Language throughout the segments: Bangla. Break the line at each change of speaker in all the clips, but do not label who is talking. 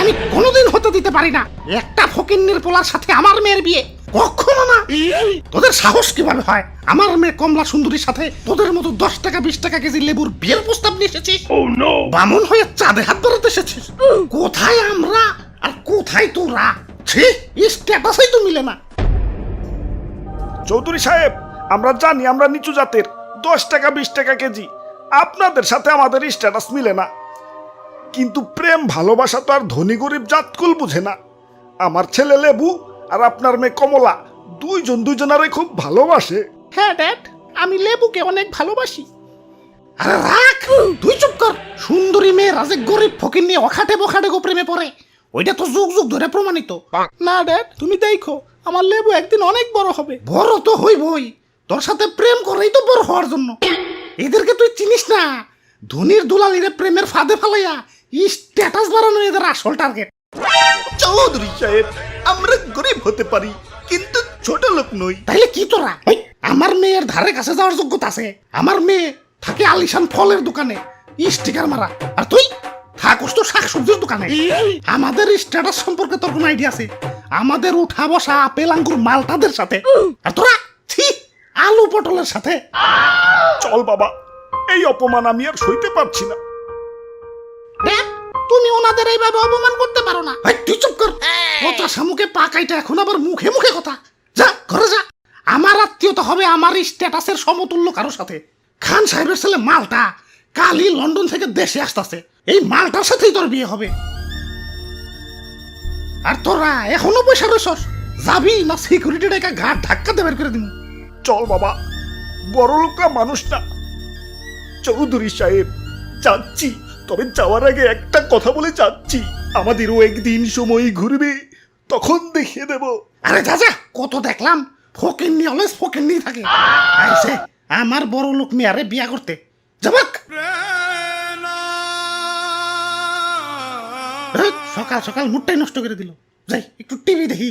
আমি কোনোদিন হতে দিতে পারি না। একটা ফকিন্নির পোলার সাথে আমার মেয়ের বিয়ে কখনো না। তোদের সাহস কিভাবে হয় আমার মেয়ে কমলা সুন্দরীর সাথে তোদের মতো 10 টাকা 20 টাকা কেজি লেবুর বিয়ের প্রস্তাব নিয়ে এসেছিস? বামুন হয়ে চাঁদে হাত ধরাতে এসেছিস? কোথায় আমরা আর কোথায় তোরা? ছি, স্ট্যাটাসই তো মিলে না।
চৌধুরী সাহেব, আমরা জানি আমরা নিচু জাতের, 10 টাকা 20 টাকা কেজি, আপনাদের সাথে আমাদের স্ট্যাটাস মিলে না, কিন্তু প্রেম ভালোবাসা তো আর ধনী গরিব জাতকুল বুঝে না। আমার ছেলে লেবু আর আপনার মেয়ে কমলা দুইজনারে খুব ভালোবাসে।
হ্যাঁ ড্যাড, আমি লেবুকে অনেক ভালোবাসি। আরে রাখ, তুই চুপ কর। সুন্দরী মেয়ে রাজে গরিব ফকির নিয়ে অখাটে বখাটে গো প্রেমে পড়ে, ওইটা তো যুগ যুগ ধরে প্রমাণিত। না ড্যাড, তুমি দেখো আমার লেবু একদিন অনেক বড় হবে। বড় তো হইবই, তোর সাথে প্রেম করেই তো বড় হওয়ার জন্য। এদেরকে তুই চিনিস না, ধনির দুলালিরে প্রেমের ফাঁদে ফালাইয়া স্ট্যাটাস বাড়ানো এদের আসল টার্গেট।
চৌধুরী সাহেব, আমরা গরিব হতে পারি কিন্তু ছোট লোক নই।
তাইলে কি তোরা? আমার মেয়ের ধারে কাছে যাওয়ার যোগ্যতা আছে? আমার মেয়ে থাকে আলিশান ফলের দোকানে স্টিকার মারা, আর তুই থাকস তো শাকসবজির দোকানে। আমাদের স্ট্যাটাস সম্পর্কে তোর কোন আইডিয়া আছে? আমাদের উঠা বসা আপেল আঙ্গুর মালটাদের সাথে, আর তোরা ছি আলু পটলের সাথে।
চল বাবা, এই অপমান আমি আর সইতে পারছি না।
দেখ, তুমি ওনাদের এইভাবে অপমান করতে পারো না। তুই চুপ কর। কথা শামুকে পাকাইটা এখন আবার মুখে মুখে কথা। যা ঘরে যা। আমার আত্মীয়তা হবে আমার স্ট্যাটাসের সমতুল্য কারোর সাথে। খান সাহেবের ছেলে মালটা কালই লন্ডন থেকে দেশে আসতেছে, এই মালটার সাথেই তোর বিয়ে হবে। আর তোরা এখনো পয়সা রয়েছস, যাবি না সিকিউরিটি ডেকে ঘাট ধাক্কা দিয়ে বের করে দিব?
চল বাবা, বড় লোকরা মানুষ না। চৌধুরী সাহেব, যাচ্ছি, তবে যাওয়ার আগে একটা কথা বলে যাচ্ছি, আমাদেরও একদিন সময় ঘুরবে, তখন দেখিয়ে দেব।
আরে যা যা, কত দেখলাম ফকিন্নি অলওয়েজ ফকিন্নি থাকে। আইছে আমার বড় লোক মেয়ারে বিয়া করতে যাবাক। সকাল সকাল মুডটাই নষ্ট করে দিল। যাই একটু টিভি দেখি।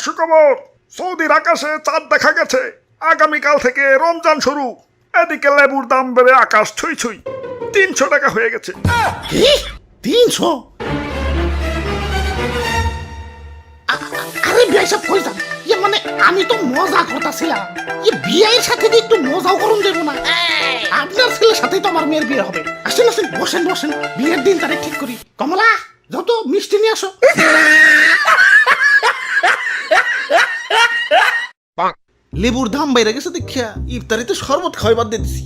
সুখবর, সৌদির আকাশে চাঁদ দেখা গেছে। আগামীকাল থেকে রমজান শুরু। এদিকে লেবুর দাম বেড়ে আকাশ ছুঁই ছুঁই, 300 টাকা হয়ে গেছে।
কি 300? আরে বিয়ে সব কই যান? ইয়ে মানে আমি তো মজা করতেছিলাম। ইয়ে বিয়ের সাথে কি একটু মজাও করুন দেবো না? আপনার ছেলের সাথেই তো আমার মেয়ের বিয়ে হবে। আসেন আসেন, বসেন বসেন, বিয়ের দিন তারিখ ঠিক করি। কমলা, যত মিষ্টি নিয়ে আসো।
লেবুর দাম বাইরে গেছে দেখিয়া ইফতারিতে শরবত খাওয়াই বাদ দিয়ে দিছি।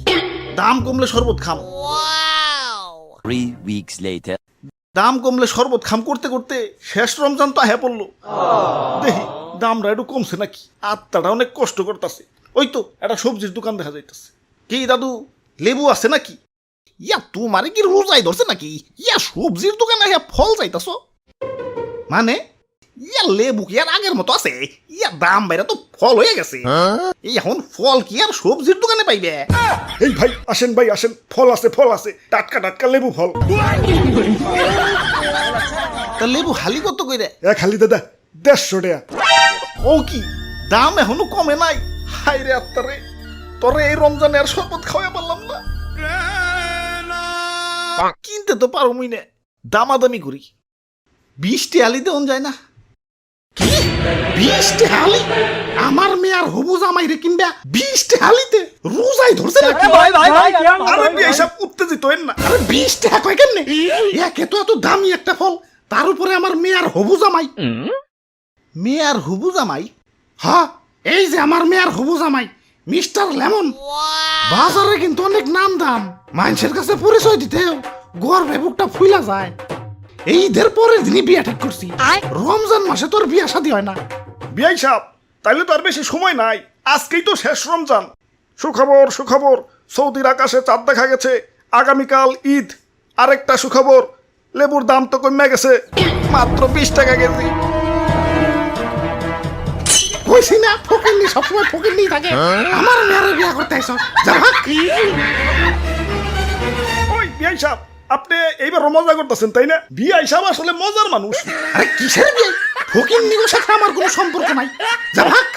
দাম কমলে শরবত খাম।
3 weeks later.
দাম কমলে শরবত খাম করতে করতে শেষ রমজান তো আহে পড়লো। দেখি দামটা একটু কমছে নাকি, আত্মাটা অনেক কষ্ট করতেছে। ওই তো একটা সবজির দোকান দেখা যাইতেছে। কি দাদু, লেবু আছে নাকি?
ইয়া তোমারে কি রোজাই ধরছে নাকি? ইয়া সবজির দোকানে ইয়া ফল চাইতাছো?
মানে
ইয়া লেবু কি আর আগের মতো আছে? ইয়া দাম বাইরে তো ফল হয়ে গেছে। এই এখন ফল কি আর সবজির দোকানে পাইবে?
এই ভাই আসেন, ভাই আসেন, ফল আছে, টাটকা টাটকা লেবু ফল।
তা লেবু হালি কত কইরে?
খালি দাদা 150 টাকা।
ও কি দাম এখনো কমে নাই? হাই রে আত্মারে, তোরে এই রমজানে আর শরবত খাওয়াই পারলাম না। কিনতে তো পারো মুই না, দামাদামি করি। 20 টাকা দেওয়া যায় না?
কি 20 টাকা হালি? আমার মেয়ার হবু জামাই রে কিনবা 20 টাকা হালিতে? রোজাই ধরছে নাকি?
আরে বিয়ে সব উত্তেজিত হইন না।
আরে 20 টাকা কয় কেমনে? একে তো এত দামি একটা ফল, তার উপরে আমার মেয়ার হবু জামাই।
মেয়ার হুবু জামাই?
হ্যাঁ, এই যে আমার মেয়ার হবু জামাই মিস্টার লেমন। বাজারে কিন্তু অনেক নাম দাম, মানুষের কাছে পরিচয় দিতেও গর্বে বুকটা ফুইলা যায়। এই ঈদের পরের দিনই বিয়া ঠিক করছি। রমজান মাসে তোর বিয়া শাদী হয় না।
বিয়াই সাহেব, তাইলে তো আর বেশি সময় নাই, আজকেই তো শেষ রমজান। সুখবর, সৌদির আকাশে চাঁদ দেখা গেছে। আগামীকাল ঈদ। আরেকটা সুখবর, লেবুর দাম তো কমে গেছে, মাত্র 20 টাকা কেজি।
কইছি না ফকিন্নি সবসময় ফকিন্নি থাকে। আমার মেয়ারে বিয়া করতে আইছ, যা ভাগ।
ওই বিয়াই সাহেব, আপনি এইবার মজা করতেছেন তাই না? বিয়াই সাহেব আসলে মজার মানুষ।
আরে কিসের বিয়ে? ফকিন্নির সাথে আমার কোনো সম্পর্ক নাই, যা ভাগ।